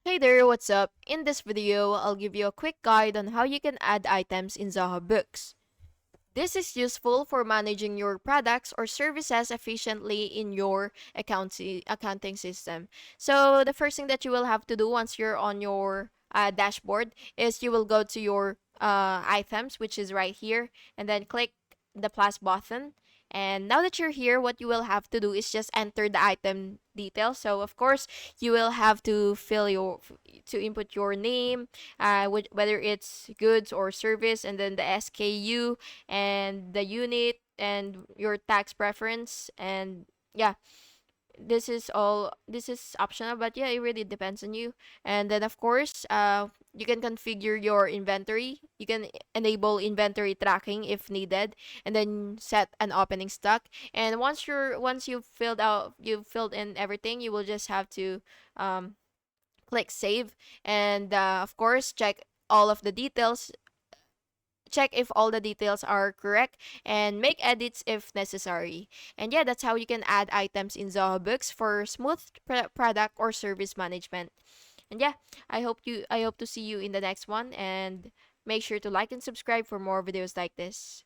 Hey there, what's up? In this video, I'll give you a quick guide on how you can add items in Zoho Books. This is useful for managing your products or services efficiently in your accounting system. So, the first thing that you will have to do once you're on your dashboard is you will go to your items, which is right here, and then click the plus button. And now that you're here, what you will have to do is just enter the item details. So, of course, you will have to to input your name, whether it's goods or service, and then the SKU and the unit and your tax preference. And yeah, this is optional, but yeah, it really depends on you. And then of course, you can configure your inventory. You can enable inventory tracking if needed, and then set an opening stock. And once you've filled in everything, you will just have to um click save. And of course, all of the details check if all the details are correct, and make edits if necessary. And yeah, that's how you can add items in Zoho Books for smooth product or service management. And yeah, I hope to see you in the next one, and make sure to like and subscribe for more videos like this.